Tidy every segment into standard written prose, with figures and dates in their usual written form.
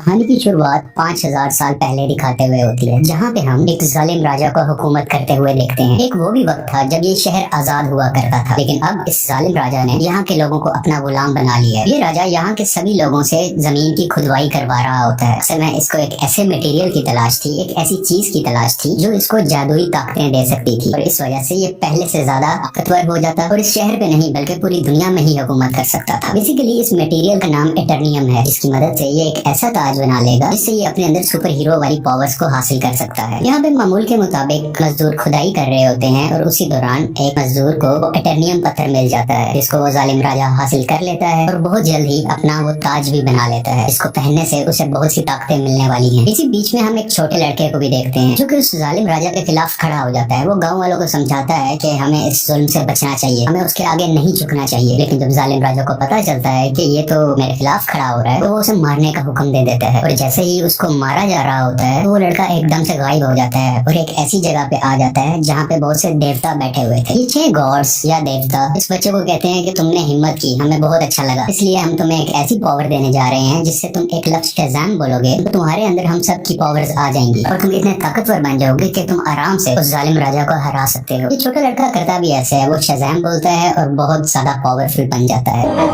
कहानी की शुरुआत 5000 साल पहले दिखाते हुए होती है, जहाँ पे हम एक जालिम राजा को हुकूमत करते हुए देखते हैं। एक वो भी वक्त था जब ये शहर आजाद हुआ करता था, लेकिन अब इस जालिम राजा ने यहाँ के लोगों को अपना गुलाम बना लिया है। ये राजा यहाँ के सभी लोगों से जमीन की खुदवाई करवा रहा होता है। असल में इसको एक ऐसे मटेरियल की तलाश थी, एक ऐसी चीज की तलाश थी जो इसको जादुई ताकतें दे सकती थी, और इस वजह से ये पहले से ज्यादा ताकतवर हो जाता और इस शहर पे नहीं बल्कि पूरी दुनिया में ही हुकूमत कर सकता था। बेसिकली इस मटेरियल का नाम एटर्नियम है, जिसकी मदद से ये एक ऐसा ताज बना लेगा जिससे ये अपने अंदर सुपर हीरो वाली पावर्स को हासिल कर सकता है। यहाँ पे मामूल के मुताबिक मजदूर खुदाई कर रहे होते हैं और उसी दौरान एक मजदूर को एटर्नियम पत्थर मिल जाता है, जिसको वो जालिम राजा हासिल कर लेता है और बहुत जल्द ही अपना वो ताज भी बना लेता है, जिसको पहनने से उसे बहुत सी ताकतें मिलने वाली हैं। इसी बीच में हम एक छोटे लड़के को भी देखते हैं जो कि उस जालिम राजा के खिलाफ खड़ा हो जाता है। वो गाँव वालों को समझाता है कि हमें इस जुल्म से बचना चाहिए, हमें उसके आगे नहीं झुकना चाहिए। लेकिन जब जालिम राजा को पता चलता है कि ये तो मेरे खिलाफ खड़ा हो रहा है, तो वो उसे मारने का हुक्म दे देता है। और जैसे ही उसको मारा जा रहा होता है तो वो लड़का एकदम से गायब हो जाता है और एक ऐसी जगह पे आ जाता है जहाँ पे बहुत से देवता बैठे हुए थे। ये 6 गॉड्स या देवता इस बच्चे को कहते हैं कि तुमने हिम्मत की, हमें बहुत अच्छा लगा, इसलिए हम तुम्हें एक ऐसी पावर देने जा रहे हैं जिससे तुम एक लफ्ज शज़ाम बोलोगे तो तुम्हारे अंदर हम सब की पावर्स आ जाएंगी और तुम इतने ताकतवर बन जाओगे कि तुम आराम से उस जालिम राजा को हरा सकते हो। ये छोटा लड़का करता भी ऐसे है, वो शज़ाम बोलता है और बहुत ज्यादा पावरफुल बन जाता है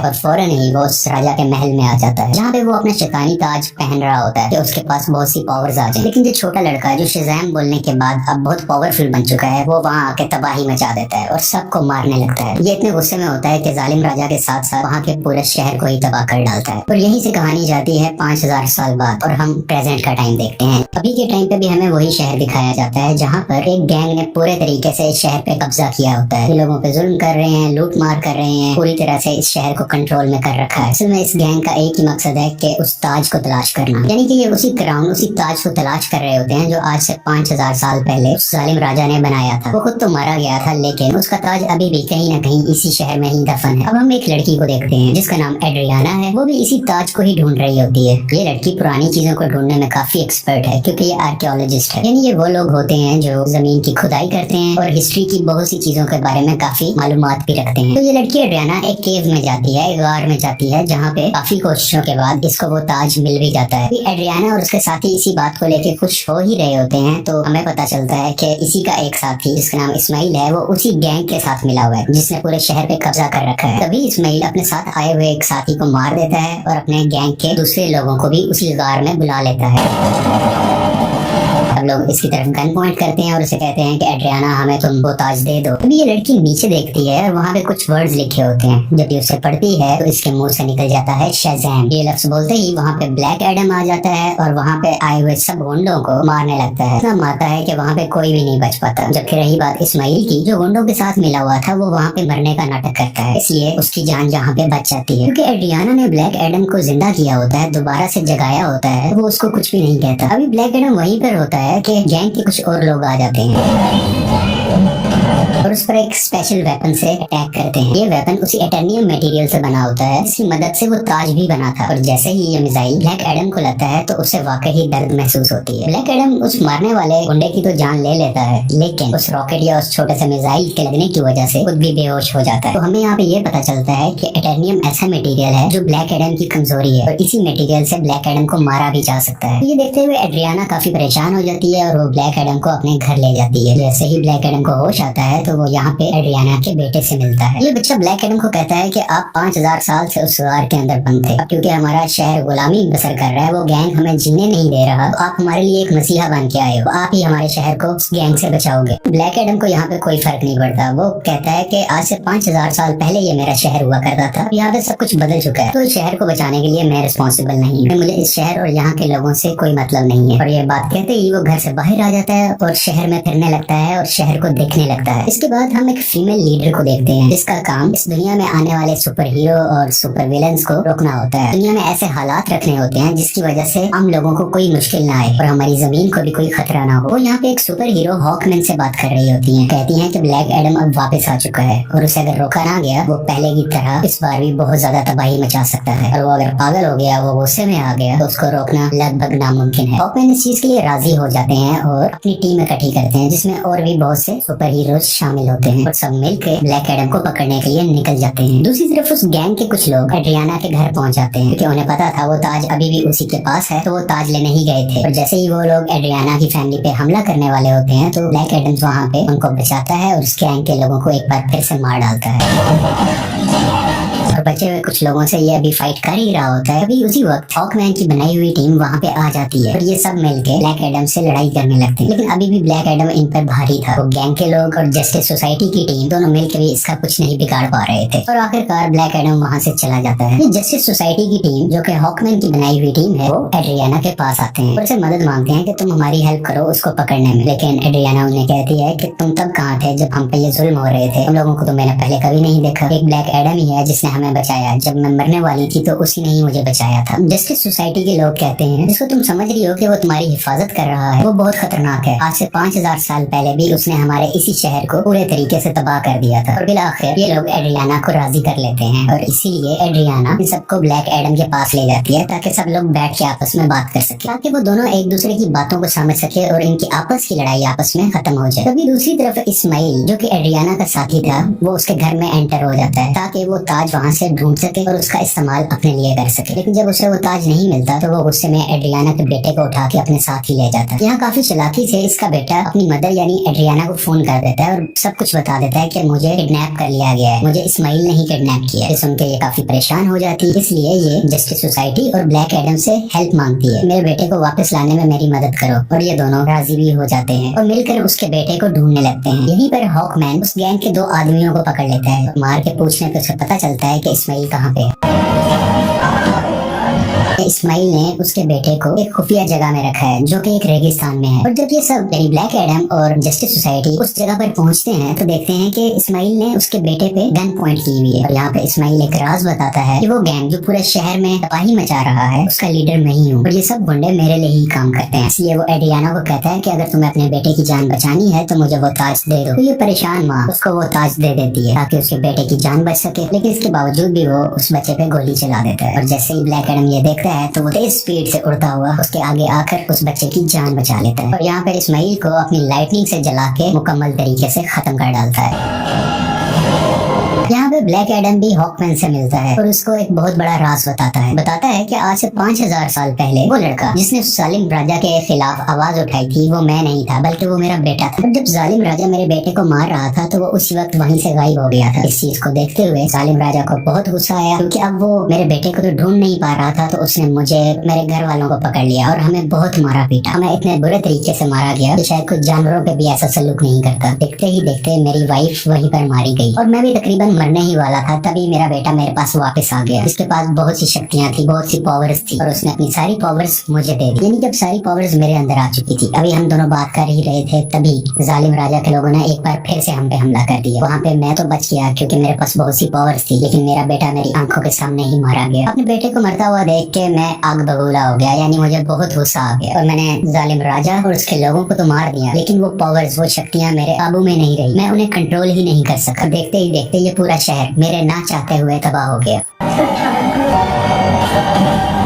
और फौरन ही वो उस राजा के महल में आ जाता है, जहाँ पे वो अपना शैतानी ताज पहन रहा होता है कि उसके पास बहुत सी पावर्स आ जाए। लेकिन जो छोटा लड़का है जो शज़ाम बोलने के बाद अब बहुत पावरफुल बन चुका है, वो वहाँ आके तबाही मचा देता है और सबको मारने लगता है। ये इतने गुस्से में होता है कि जालिम राजा के साथ साथ वहाँ के पूरे शहर को ही तबाह कर डालता है। और यहीं से कहानी जाती है 5000 साल बाद और हम प्रेजेंट का टाइम देखते हैं। अभी के टाइम पे भी हमें वही शहर दिखाया जाता है, जहाँ पर एक गैंग ने पूरे तरीके से इस शहर पे कब्जा किया होता है। लोगों पे जुल्म कर रहे हैं, लूट मार कर रहे हैं, पूरी तरह से इस शहर को कंट्रोल में कर रखा है। असल में इस गैंग का एक ही मकसद है कि उस ताज को तलाश करना, यानी कि ये उसी क्राउन उसी ताज को तलाश कर रहे होते हैं जो आज से 5000 साल पहले उस जालिम राजा ने बनाया था। वो खुद तो मारा गया था, लेकिन उसका ताज अभी भी कहीं ना कहीं इसी शहर में ही दफन है। अब हम एक लड़की को देखते हैं जिसका नाम एड्रियाना है। वो भी इसी ताज को ही ढूंढ रही होती है। ये लड़की पुरानी चीजों को ढूंढने में काफी एक्सपर्ट है, क्योंकि ये आर्कियोलॉजिस्ट है, यानी ये वो लोग होते हैं जो जमीन की खुदाई करते हैं और हिस्ट्री की बहुत सी चीजों के बारे में काफी मालूमात भी रखते हैं। तो ये लड़की एड्रियाना एक केव में जाती है, एक गार में जाती है, जहाँ पे काफी कोशिशों के बाद इसको वो ताज मिल भी जाता है। एड्रियाना और उसके साथी इसी बात को लेके खुश हो ही रहे होते हैं, तो हमें पता चलता है कि इसी का एक साथी जिसका नाम इस्माइल है, वो उसी गैंग के साथ मिला हुआ है जिसने पूरे शहर पे कब्जा कर रखा है। तभी इस्माइल अपने साथ आए हुए एक साथी को मार देता है और अपने गैंग के दूसरे लोगों को भी उसी गार में बुला लेता है। सब लोग इसकी तरफ गन पॉइंट करते हैं और उसे कहते हैं कि एड्रियाना हमें तुम वो ताज दे दो। अभी ये लड़की नीचे देखती है और वहाँ पे कुछ वर्ड्स लिखे होते हैं। जब ये उसे पढ़ती है तो इसके मुंह से निकल जाता है शज़ाम। ये लफ्ज बोलते ही वहाँ पे ब्लैक एडम आ जाता है और वहाँ पे आए हुए सब गुंडों को मारने लगता है। इतना मारता है कि वहाँ पे कोई भी नहीं बच पाता। जबकि रही बात इस्माइल की, जो गुंडों के साथ मिला हुआ था, वो वहाँ पे मरने का नाटक करता है, इसलिए उसकी जान जहाँ पे बच जाती है। क्योंकि एड्रियाना ने ब्लैक एडम को जिंदा किया होता है, दोबारा से जगाया होता है, वो उसको कुछ भी नहीं कहता। अभी ब्लैक एडम वहीं पर होता है कि गैंग के कुछ और लोग आ जाते हैं और उस पर एक स्पेशल वेपन से अटैक करते हैं। ये वेपन उसी एटर्नियम मटेरियल से बना होता है, जिसकी मदद से वो ताज भी बना था। और जैसे ही ये मिसाइल ब्लैक एडम को लगता है तो उसे वाकई दर्द महसूस होती है। ब्लैक एडम उस मारने वाले गुंडे की तो जान ले लेता है, लेकिन उस रॉकेट या उस छोटे से मिसाइल के लगने की वजह से खुद भी बेहोश हो जाता है। तो हमें यहाँ पे ये पता चलता है कि एटर्नियम ऐसा मटेरियल है जो ब्लैक एडम की कमजोरी है और इसी मटेरियल से ब्लैक एडम को मारा भी जा सकता है। ये देखते हुए एड्रियाना काफी परेशान हो जाती है और वो ब्लैक एडम को अपने घर ले जाती है। जैसे ही ब्लैक एडम को होश आता है तो वो यहाँ पे एड्रियाना के बेटे से मिलता है। ये बच्चा ब्लैक एडम को कहता है कि आप 5000 साल से उस गार के अंदर बंद थे, क्योंकि हमारा शहर गुलामी बसर कर रहा है, वो गैंग हमें जीने नहीं दे रहा, तो आप हमारे लिए एक मसीहा बन के आए हो, आप ही हमारे शहर को उस गैंग से बचाओगे। ब्लैक एडम को यहाँ पे कोई फर्क नहीं पड़ता। वो कहता है कि आज से 5000 साल पहले ये मेरा शहर हुआ करता था, यहाँ पे सब कुछ बदल चुका है, तो इस शहर को बचाने के लिए मैं रिस्पॉन्सिबल नहीं हूँ, मुझे इस शहर और यहाँ के लोगों से कोई मतलब नहीं है। और ये बात कहते ही वो घर से बाहर आ जाता है और शहर में फिरने लगता है और शहर को देखने लगता है। इसके बाद हम एक फीमेल लीडर को देखते हैं जिसका काम इस दुनिया में आने वाले सुपर हीरो और सुपर विलेंस को रोकना होता है। दुनिया में ऐसे हालात रखने होते हैं जिसकी वजह से हम लोगों को कोई मुश्किल ना आए और हमारी जमीन को भी कोई खतरा ना हो। वो यहाँ पे एक सुपर हीरो हॉकमैन से बात कर रही होती हैं, कहती हैं कि ब्लैक एडम अब वापस आ चुका है और उसे अगर रोका ना गया वो पहले की तरह इस बार भी बहुत ज्यादा तबाही मचा सकता है, और वो अगर पागल हो गया, वो गुस्से में आ गया, तो उसको रोकना लगभग नामुमकिन है। हॉकमैन इस चीज के लिए राजी हो जाते हैं और अपनी टीम इकट्ठी करते हैं जिसमें और भी बहुत से सुपर हीरो शामिल होते हैं और सब मिलकर ब्लैक एडम को पकड़ने के लिए निकल जाते हैं। दूसरी तरफ उस गैंग के कुछ लोग एड्रियाना के घर पहुंच जाते हैं क्योंकि उन्हें पता था वो ताज अभी भी उसी के पास है, तो वो ताज लेने ही गए थे। और जैसे ही वो लोग एड्रियाना की फैमिली पे हमला करने वाले होते हैं तो ब्लैक एडम्स वहाँ पे उनको बचाता है और उस गैंग के लोगों को एक बार फिर से मार डालता है। और बचे हुए कुछ लोगों से ये अभी फाइट कर ही रहा होता है। अभी उसी वक्त हॉकमैन की बनाई हुई टीम वहाँ पे आ जाती है और ये सब मिलके ब्लैक एडम से लड़ाई करने लगते हैं। लेकिन अभी भी ब्लैक एडम इन पर भारी था। वो गैंग के लोग और जस्टिस सोसाइटी की टीम दोनों मिलकर भी इसका कुछ नहीं बिगाड़ पा रहे थे और आखिरकार ब्लैक एडम वहाँ से चला जाता है। जस्टिस सोसाइटी की टीम जो कि हॉकमैन की बनाई हुई टीम है वो एड्रियाना के पास आते हैं और उसे मदद मांगते हैं कि तुम हमारी हेल्प करो उसको पकड़ने में। लेकिन एड्रियाना उन्हें कहती है कि तुम तब कहाँ थे जब हम पे ये जुल्म हो रहे थे, तुम लोगों को तो मैंने पहले कभी नहीं देखा। एक ब्लैक एडम ही है जिसने हमें बचाया, जब मैं मरने वाली थी तो उसी ने ही मुझे बचाया था। जस्टिस सोसाइटी के लोग कहते हैं जिसको तुम समझ रही हो कि वो तुम्हारी हिफाजत कर रहा है वो बहुत खतरनाक है। आज से 5000 साल पहले भी उसने हमारे इसी शहर को पूरे तरीके से तबाह कर दिया था। और बिलाखिर ये लोग एड्रियाना को राजी कर लेते हैं और इसीलिए एड्रियाना इन सबको ब्लैक एडम के पास ले जाती है ताकि सब लोग बैठ के आपस में बात कर सके, ताकि वो दोनों एक दूसरे की बातों को समझ सके और इनकी आपस की लड़ाई आपस में खत्म हो जाए। तभी दूसरी तरफ इस्माइल जो कि एड्रियाना का साथी था वो उसके घर में एंटर हो जाता है ताकि वो ताज वहाँ से ढूंढ सके और उसका इस्तेमाल अपने लिए कर सके। लेकिन जब उसे वो ताज नहीं मिलता तो वो गुस्से में एड्रियाना के बेटे को उठा के अपने साथ ही ले जाता है। यहाँ काफी चालाकी से इसका बेटा अपनी मदर यानी एड्रियाना को फोन कर देता है और सब कुछ बता देता है कि मुझे किडनैप कर लिया गया है, मुझे इस्माइल ने ही किडनैप किया है। सुन के ये काफी परेशान हो जाती है, इसलिए ये जस्टिस सोसाइटी और ब्लैक एडम से हेल्प मांगती है, मेरे बेटे को वापस लाने में मेरी मदद करो। और ये दोनों राजी भी हो जाते हैं और मिलकर उसके बेटे को ढूंढने लगते हैं। यहीं पर हॉकमैन उस गैंग के 2 आदमियों को पकड़ लेता है। मार के पूछने पे उसे पता चलता है कि इस्माइल कहाँ पे है। इस्माइल ने उसके बेटे को एक खुफिया जगह में रखा है जो कि एक रेगिस्तान में है। और जब ये सब यानी ब्लैक एडम और जस्टिस सोसाइटी उस जगह पर पहुंचते हैं तो देखते हैं कि इस्माइल ने उसके बेटे पे गन पॉइंट की हुई है। और यहाँ पे इस्माइल एक राज बताता है कि वो गैंग जो पूरे शहर में तबाही मचा रहा है उसका लीडर मैं ही हूँ और ये सब गुंडे मेरे लिए ही काम करते हैं। इसलिए वो एड्रियाना को कहता है कि अगर तुम्हें अपने बेटे की जान बचानी है तो मुझे वो ताज दे दो। तो ये परेशान माँ उसको वो ताज दे देती है ताकि उसके बेटे की जान बच सके। लेकिन इसके बावजूद भी वो उस बच्चे पे गोली चला देता है और जैसे ही ब्लैक एडम ये देखता है तो वो तेज स्पीड से उड़ता हुआ उसके आगे आकर उस बच्चे की जान बचा लेता है और यहाँ पर इस्माइल को अपनी लाइटनिंग से जला के मुकम्मल तरीके से खत्म कर डालता है। यहाँ पे ब्लैक एडम भी हॉकमैन से मिलता है और उसको एक बहुत बड़ा राज बताता है कि आज से 5000 साल पहले वो लड़का जिसने जालिम राजा के खिलाफ आवाज उठाई थी वो मैं नहीं था बल्कि वो मेरा बेटा था। और जब जालिम राजा मेरे बेटे को मार रहा था तो वो उसी वक्त वहीं से गायब हो गया था। इस चीज को देखते हुए जालिम राजा को बहुत गुस्सा आया क्योंकि अब वो मेरे बेटे को तो ढूंढ नहीं पा रहा था, तो उसने मुझे मेरे घर वालों को पकड़ लिया और हमें बहुत मारा पीटा। हमें इतने बुरे तरीके से मारा गया कि शायद कुछ जानवरों पे भी ऐसा सलूक नहीं करता। देखते ही देखते मेरी वाइफ वहीं पर मारी गई और मैं भी तकरीबन मरने ही वाला था। तभी मेरा बेटा मेरे पास वापस आ गया। उसके पास बहुत सी शक्तियां थी, बहुत सी पावर्स थी और उसने अपनी सारी पावर्स मुझे दे दी। यानी जब सारी पावर्स मेरे अंदर आ चुकी थी, अभी हम दोनों बात कर ही रहे थे, तभी जालिम राजा के लोगों ने एक बार फिर से हम पे हमला कर दिया। वहाँ पे मैं तो बच गया क्योंकि मेरे पास बहुत सी पावर्स थी, लेकिन मेरा बेटा मेरी आंखों के सामने ही मारा गया। अपने बेटे को मरता हुआ देख के मैं आग बबूला हो गया, यानी मुझे बहुत गुस्सा आ गया और मैंने जालिम राजा और उसके लोगों को तो मार दिया, लेकिन वो पावर्स, वो शक्तियां मेरे काबू में नहीं रही। मैं उन्हें कंट्रोल ही नहीं कर सका। देखते ही देखते ये पूरा शहर मेरे ना चाहते हुए तबाह हो गया।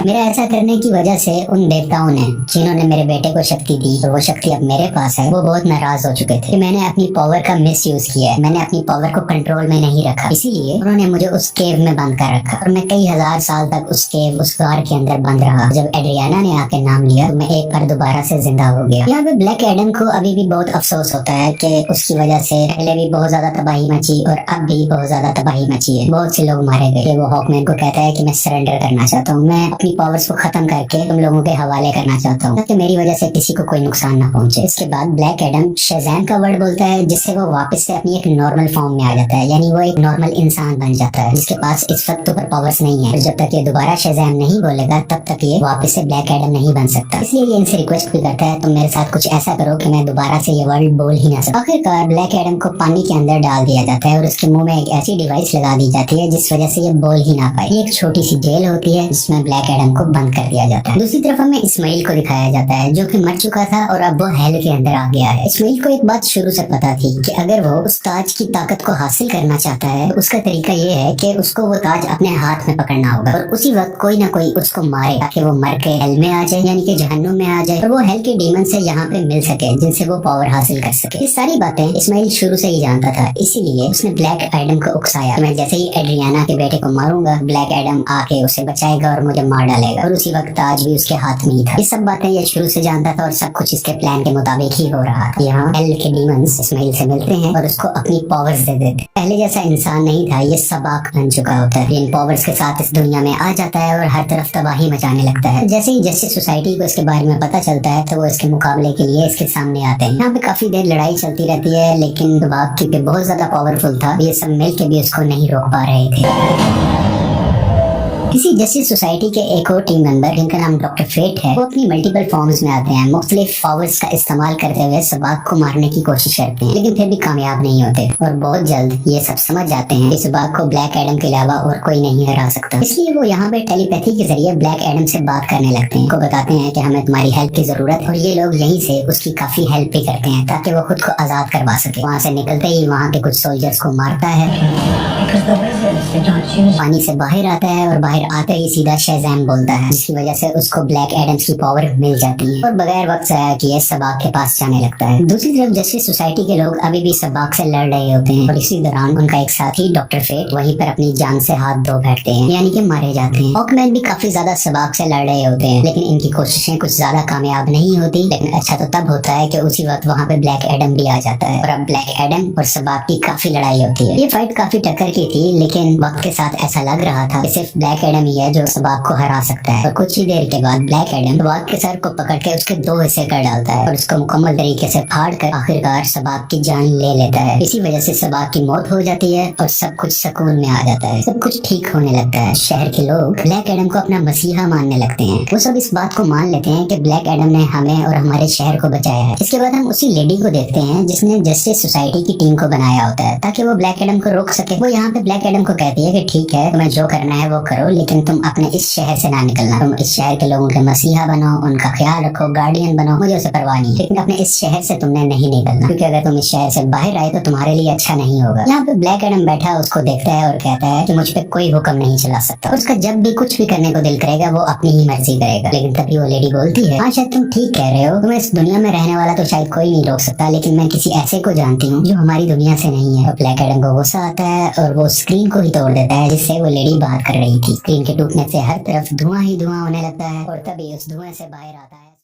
मेरा ऐसा करने की वजह से उन देवताओं ने जिन्होंने मेरे बेटे को शक्ति दी और वो शक्ति अब मेरे पास है, वो बहुत नाराज हो चुके थे कि मैंने अपनी पावर का मिसयूज किया है, मैंने अपनी पावर को कंट्रोल में नहीं रखा। इसीलिए उन्होंने मुझे उस केव में बंद कर रखा और मैं कई हजार साल तक उस केव, उस गार के अंदर बंद रहा। जब एड्रियाना ने आके नाम लिया तो मैं एक बार दोबारा से जिंदा हो गया। यहाँ पे ब्लैक एडम को अभी भी बहुत अफसोस होता है कि उसकी वजह से पहले भी बहुत ज्यादा तबाही मची और अब भी बहुत ज्यादा तबाही मची है, बहुत से लोग मारे गए। वो हॉकमैन को कहता है कि मैं सरेंडर करना चाहता हूँ, मैं अपनी पावर्स को खत्म करके तुम लोगों के हवाले करना चाहता हूँ ताकि मेरी वजह से किसी को कोई नुकसान ना पहुंचे। इसके बाद ब्लैक एडम शज़ैम का वर्ड बोलता है जिससे वो वापस से अपनी एक नॉर्मल फॉर्म में आ जाता है, यानी वो एक नॉर्मल इंसान बन जाता है जिसके पास इस वक्त सुपर पावर्स नहीं है। जब तक ये दोबारा शज़ैम नहीं बोलेगा तब तक ये वापस से ब्लैक एडम नहीं बन सकता। इसलिए ये इनसे रिक्वेस्ट भी करता है तुम मेरे साथ कुछ ऐसा करो कि मैं दोबारा से ये वर्ड बोल ही ना सकूं। आखिरकार ब्लैक एडम को पानी के अंदर डाल दिया जाता है और उसके मुंह में एक ऐसी डिवाइस लगा दी जाती है जिस वजह से ये बोल ही ना पाए। ये एक छोटी सी जेल होती है जिसमें ब्लैक एडम एडम को बंद कर दिया जाता है। दूसरी तरफ हमें इस्माइल को दिखाया जाता है जो कि मर चुका था और अब वो हेल के अंदर आ गया है। इस्माइल को एक बात शुरू से पता थी कि अगर वो उस ताज की ताकत को हासिल करना चाहता है तो उसका तरीका ये है कि उसको वो ताज अपने हाथ में पकड़ना होगा और उसी वक्त कोई ना कोई उसको मारे ताकि वो मर के हेल में आ जाए, यानी कि जहन्नुम में आ जाए और वो हेल के डीमन से यहाँ पे मिल सके जिनसे वो पावर हासिल कर सके। ये सारी बातें इस्माइल शुरू से ही जानता था, इसीलिए उसने ब्लैक एडम को उकसाया। मैं जैसे ही एड्रियाना के बेटे को मारूंगा ब्लैक एडम आके उसे बचाएगा और मुझे मार डालेगा, और उसी वक्त ताज भी उसके हाथ में ही था। ये सब बातें ये शुरू से जानता था और सब कुछ इसके प्लान के मुताबिक ही हो रहा था। यहाँ हेल के डीमंस इस्माइल से मिलते हैं और उसको अपनी पावर्स दे देते। पहले जैसा इंसान नहीं था, ये सबाक बन चुका होता है। इन पावर्स के साथ इस दुनिया में आ जाता है और हर तरफ तबाही मचाने लगता है। जैसे ही जस्टिस सोसाइटी को इसके बारे में पता चलता है तो वो इसके मुकाबले के लिए इसके सामने आते हैं। यहाँ पे काफी देर लड़ाई चलती रहती है, लेकिन सबाक क्योंकि बहुत ज्यादा पावरफुल था, ये सब मिल के भी उसको नहीं रोक पा रहे थे। किसी जस्टिस सोसाइटी के एक और टीम मेंबर जिनका नाम डॉक्टर फेट है, वो अपनी मल्टीपल फॉर्म्स में आते हैं। मुख्तलिफ पावर्स का इस्तेमाल करते हुए सबाक को मारने की कोशिश करते हैं, लेकिन फिर भी कामयाब नहीं होते और बहुत जल्द ये सब समझ जाते हैं कि सबाक को ब्लैक एडम के अलावा और कोई नहीं हरा सकता। इसलिए वो यहाँ पे टेलीपैथी के जरिए ब्लैक एडम से बात करने लगते हैं। उनको बताते हैं कि हमें तुम्हारी हेल्प की जरूरत है और ये लोग यहीं से उसकी काफी हेल्प भी करते हैं ताकि वो खुद को आजाद करवा सके। वहाँ से निकलते ही वहाँ के कुछ सोल्जर्स को मारता है, पानी से बाहर आता है और बाहर आते ही सीधा शहज़ैम बोलता है, जिसकी वजह से उसको ब्लैक एडम्स की पावर मिल जाती है और बगैर वक्त ज़ाया किए सबाक के पास जाने लगता है। दूसरी तरफ जस्टिस सोसाइटी के लोग अभी भी सबाक से लड़ रहे होते हैं और इसी दौरान उनका एक साथी डॉक्टर फेट वहीं पर अपनी जान से हाथ धो बैठते हैं, यानी कि मारे जाते हैं। हॉकमैन भी काफी ज्यादा सबाक से लड़ रहे होते हैं, लेकिन इनकी कोशिशें कुछ ज्यादा कामयाब नहीं होती। लेकिन अच्छा तो तब होता है कि उसी वक्त वहाँ पे ब्लैक एडम भी आ जाता है और अब ब्लैक एडम और सबाक की काफी लड़ाई होती है। ये फाइट काफी टक्कर की थी, लेकिन वक्त के साथ ऐसा लग रहा था कि सिर्फ ब्लैक एडम ही है जो सबाक को हरा सकता है। और कुछ ही देर के बाद ब्लैक एडम सबाक के सर को पकड़ के उसके दो हिस्से कर डालता है और उसको मुकम्मल तरीके से फाड़ कर आखिरकार सबाक की जान ले लेता है। इसी वजह से सबाक की मौत हो जाती है और सब कुछ सुकून में आ जाता है, सब कुछ ठीक होने लगता है। शहर के लोग ब्लैक एडम को अपना मसीहा मानने लगते हैं। वो सब इस बात को मान लेते हैं कि ब्लैक एडम ने हमें और हमारे शहर को बचाया है। इसके बाद हम उसी लेडी को देखते हैं जिसने जस्टिस सोसाइटी की टीम को बनाया होता है ताकि वो ब्लैक एडम को रोक सके। वो यहाँ पे ब्लैक एडम को कहती है कि ठीक है, तुम्हें जो करना है वो करो, लेकिन तुम अपने इस शहर से ना निकलना। तुम इस शहर के लोगों के मसीहा बनो, उनका ख्याल रखो, गार्डियन बनो, मुझे उसे परवाह नहीं, लेकिन अपने इस शहर से तुमने नहीं निकलना, क्योंकि अगर तुम इस शहर से बाहर आए तो तुम्हारे लिए अच्छा नहीं होगा। यहाँ पे ब्लैक एडम बैठा उसको देखता है और कहता है कि मुझ पे कोई हुक्म नहीं चला सकता। और उसका जब भी कुछ भी करने को दिल करेगा वो अपनी ही मर्जी करेगा। लेकिन तभी वो लेडी बोलती है, हाँ शायद तुम ठीक कह रहे हो, तुम्हें इस दुनिया में रहने वाला तो शायद कोई नहीं रोक सकता, लेकिन मैं किसी ऐसे को जानती हूँ जो हमारी दुनिया से नहीं है। और ब्लैक एडम को गुस्सा आता है और वो स्क्रीन को ही तोड़ देता है जिससे वो लेडी बात कर रही थी। स्क्रीन के टूटने से हर तरफ धुआं ही धुआं होने लगता है और तभी उस धुएं से बाहर आता है